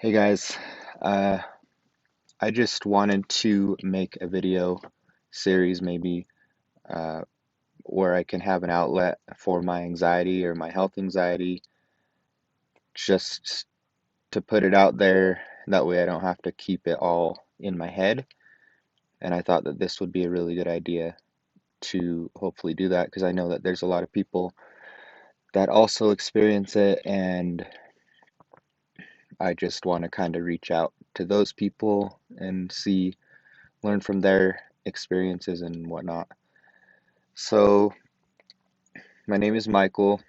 Hey guys, uh, I just wanted to make a video series maybe uh, where I can have an outlet for my anxiety or my health anxiety, just to put it out there. That way I don't have to keep it all in my head. And I thought that this would be a really good idea to hopefully do that because I know that there's a lot of people that also experience it, and I just want to kind of reach out to those people and learn from their experiences and whatnot. So, my name is Michael.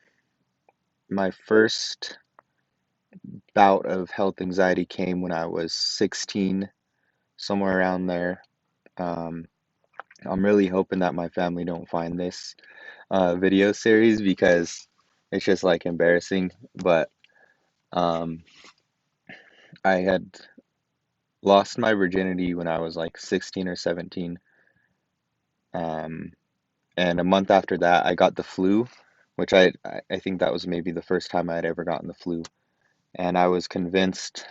My first bout of health anxiety came when I was 16, somewhere around there. Um, I'm really hoping that my family don't find this video series because it's just like embarrassing. But um, I had lost my virginity when I was like 16 or 17. Um, and a month after that, I got the flu, which I think that was maybe the first time I had ever gotten the flu. And I was convinced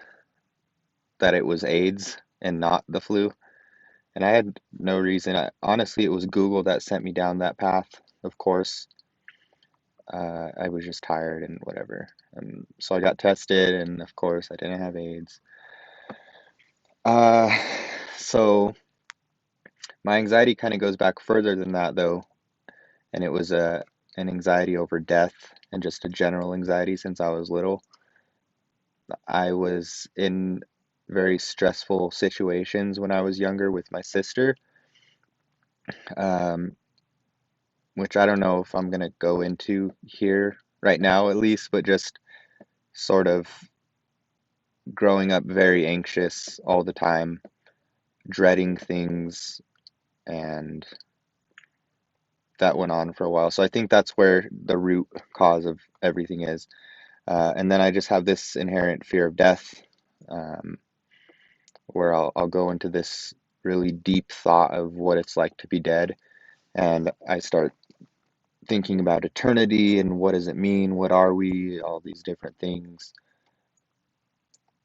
that it was AIDS and not the flu. And I had no reason. Honestly, it was Google that sent me down that path, of course. I was just tired and whatever. And so I got tested, and of course, I didn't have AIDS. Uh, so my anxiety kind of goes back further than that, though. And it was an anxiety over death and just a general anxiety since I was little. I was in very stressful situations when I was younger with my sister, um, which I don't know if I'm gonna go into here right now, at least, but just sort of growing up very anxious all the time, dreading things, and that went on for a while. So I think that's where the root cause of everything is. And then I just have this inherent fear of death, um, where I'll go into this really deep thought of what it's like to be dead, and I start thinking about eternity and what does it mean, what are we, all these different things.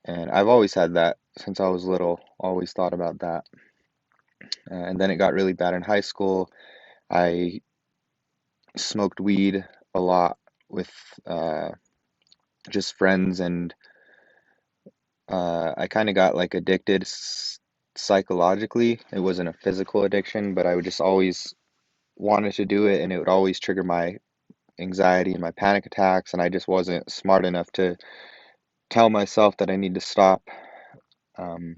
And I've always had that since I was little, always thought about that. And then it got really bad in high school. I smoked weed a lot with uh, just friends, and I kind of got like addicted psychologically. It wasn't a physical addiction, but I would just always wanted to do it, and it would always trigger my anxiety and my panic attacks, and I just wasn't smart enough to tell myself that I need to stop. Um,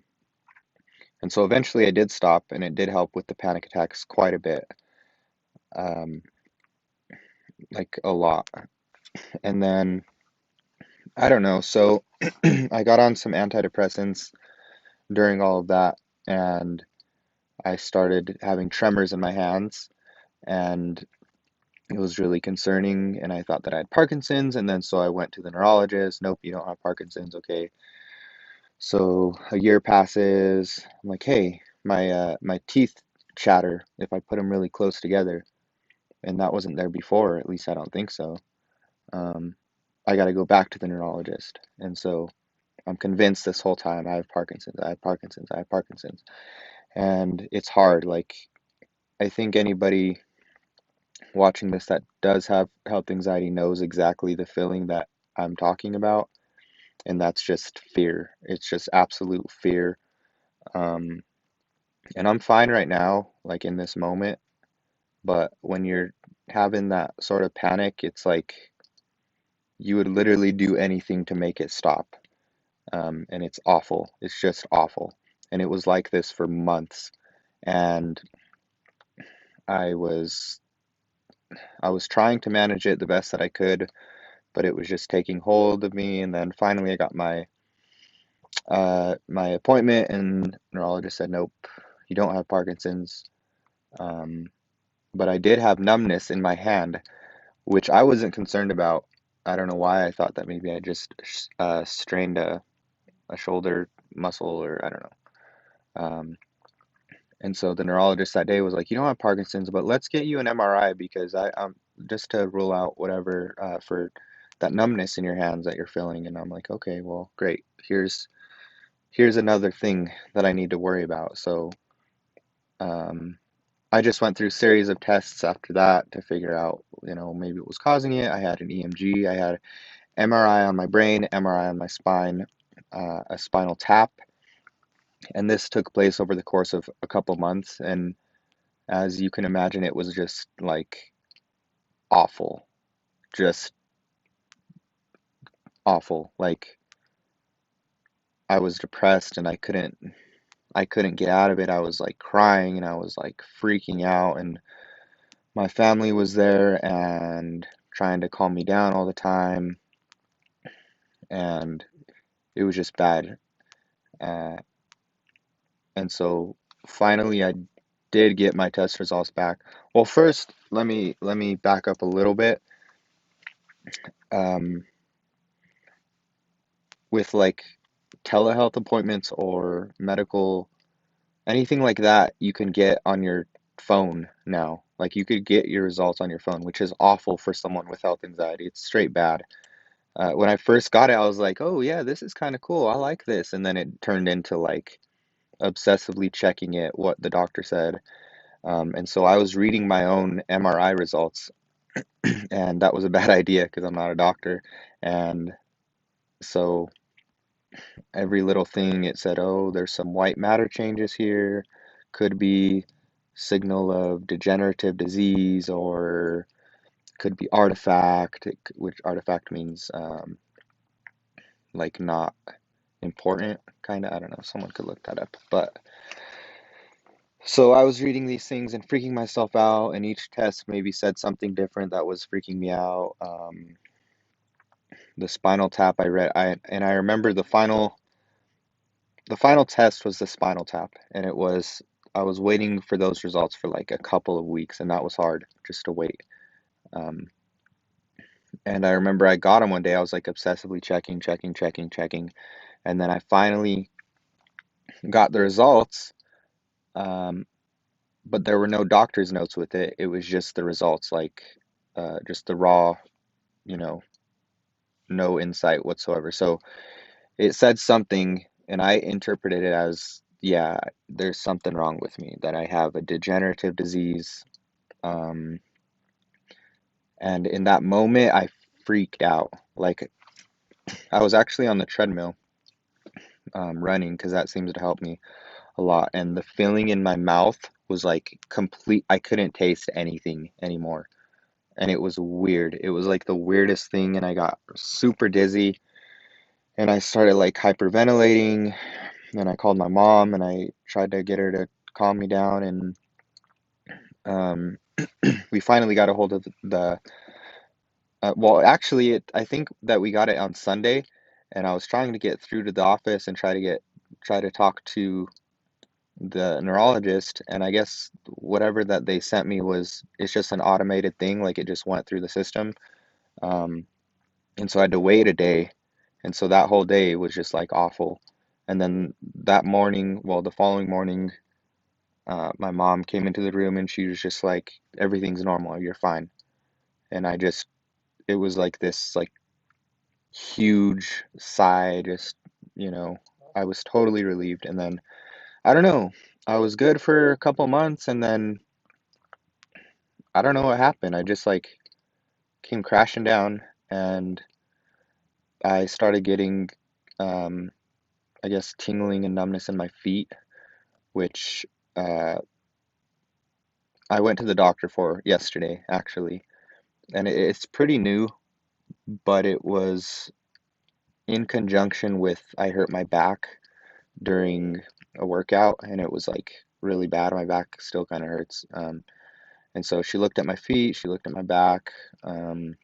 and so eventually I did stop, and it did help with the panic attacks quite a bit, um, like a lot. And then I don't know, so I got on some antidepressants during all of that, and I started having tremors in my hands, and it was really concerning. And I thought that I had Parkinson's, and then so I went to the neurologist. Nope, you don't have Parkinson's. Okay. So a year passes. I'm like, hey, my teeth chatter if I put them really close together, and that wasn't there before. At least I don't think so. Um, I got to go back to the neurologist, and so I'm convinced this whole time I have Parkinson's. I have Parkinson's. I have Parkinson's, and it's hard. Like I think anybody watching this that does have health anxiety knows exactly the feeling that I'm talking about, and that's just fear. It's just absolute fear. Um, And I'm fine right now, like in this moment, but when you're having that sort of panic, it's like you would literally do anything to make it stop. And it's awful. It's just awful. And it was like this for months. And I was I was trying to manage it the best that I could, but it was just taking hold of me. And then finally I got my appointment, and neurologist said, nope, you don't have Parkinson's. Um, but I did have numbness in my hand, which I wasn't concerned about. I don't know why I thought that maybe I just strained a shoulder muscle, or I don't know. And so the neurologist that day was like, you don't have Parkinson's, but let's get you an MRI because just to rule out whatever for that numbness in your hands that you're feeling. And I'm like, okay, well, great. Here's here's another thing that I need to worry about. So, um, I just went through a series of tests after that to figure out, maybe what was causing it. I had an EMG, I had MRI on my brain, MRI on my spine, a spinal tap, and this took place over the course of a couple months. And as you can imagine, it was just like awful, just awful. Like I was depressed and I couldn't get out of it. I was like crying and I was like freaking out, and my family was there and trying to calm me down all the time, and it was just bad. Uh, and so finally, I did get my test results back. Well, first, let me back up a little bit. Um, with like telehealth appointments or medical anything like that, you can get on your phone now. Like you could get your results on your phone, which is awful for someone with health anxiety. It's straight bad. When I first got it, I was like, "Oh yeah, this is kind of cool. I like this." And then it turned into like obsessively checking it, what the doctor said. And so I was reading my own MRI results, and that was a bad idea because I'm not a doctor. And so every little thing it said, "Oh, there's some white matter changes here. Could be signal of degenerative disease, or could be artifact," which artifact means like not important, kind of. I don't know. Someone could look that up. But so I was reading these things and freaking myself out, and each test maybe said something different that was freaking me out. The spinal tap I read, I remember the final test was the spinal tap, and I was waiting for those results for like a couple of weeks, and that was hard just to wait. Um, and I remember I got them one day. I was like obsessively checking, checking, checking, checking, and then I finally got the results. Um, but there were no doctor's notes with it. It was just the results, like just the raw, you know, no insight whatsoever. So it said something, and I interpreted it as, yeah, there's something wrong with me, that I have a degenerative disease. Um, and in that moment, I freaked out. Like I was actually on the treadmill, running because that seems to help me a lot. And the feeling in my mouth was like complete. I couldn't taste anything anymore. And it was weird. It was like the weirdest thing. And I got super dizzy and I started like hyperventilating. And I called my mom and I tried to get her to calm me down. And um, we finally got a hold of well, actually, I think that we got it on Sunday, and I was trying to get through to the office and try to talk to the neurologist, and I guess whatever that they sent me it's just an automated thing, like it just went through the system. Um, and so I had to wait a day, and so that whole day was just like awful. And then that morning, well, the following morning, my mom came into the room and she was just like, "Everything's normal, you're fine." And it was like this like huge sigh, just, you know, I was totally relieved. And then I don't know, I was good for a couple months, and then I don't know what happened. I just like came crashing down, and I started getting, um, I guess, tingling and numbness in my feet, which uh, I went to the doctor for yesterday, actually. And it's pretty new, but it was in conjunction with I hurt my back during a workout, and it was like really bad. My back still kind of hurts. And so she looked at my feet, she looked at my back, um,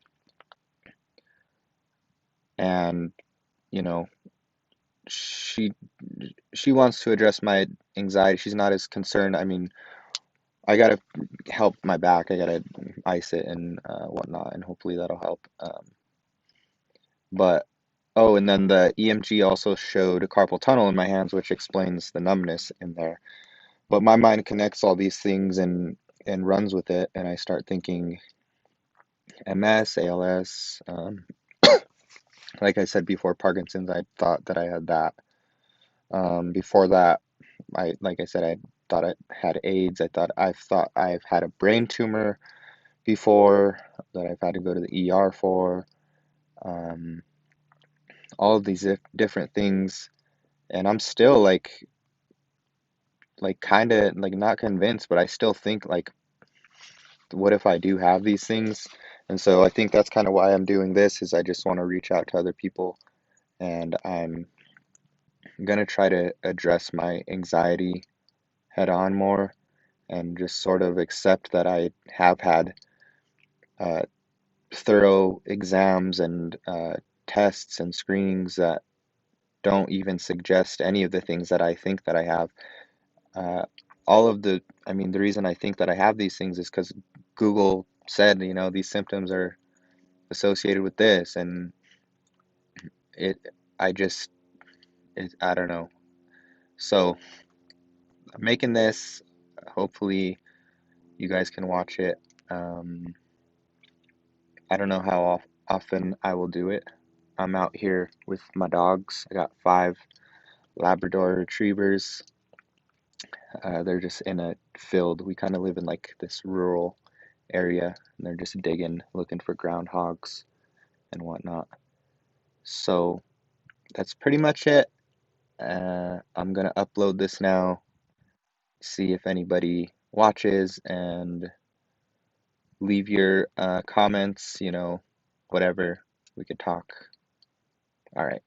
and you know, she she wants to address my anxiety. She's not as concerned. I mean, I gotta help my back. I gotta ice it and whatnot, and hopefully that'll help. But oh, and then the EMG also showed a carpal tunnel in my hands, which explains the numbness in there. But my mind connects all these things and runs with it, and I start thinking MS, ALS. Like I said before, Parkinson's. I thought that I had that. Before that, like I said, I thought I had AIDS. I've thought I've had a brain tumor before that I've had to go to the ER for. Um, all of these different things, and I'm still like kind of like not convinced, but I still think like, what if I do have these things? And so I think that's kind of why I'm doing this, is I just want to reach out to other people, and I'm gonna try to address my anxiety head on more, and just sort of accept that I have had uh, thorough exams and tests and screenings that don't even suggest any of the things that I think that I have. Uh, all of the, I mean, the reason I think that I have these things is because Google said, these symptoms are associated with this, and it, I just, I don't know. So I'm making this. Hopefully, you guys can watch it. Um, I don't know how often I will do it. I'm out here with my dogs. I got five Labrador retrievers. They're just in a field. We kind of live in like this rural area, and they're just digging, looking for groundhogs and whatnot. So that's pretty much it. I'm gonna upload this now, see if anybody watches, and leave your comments, whatever. We could talk. All right.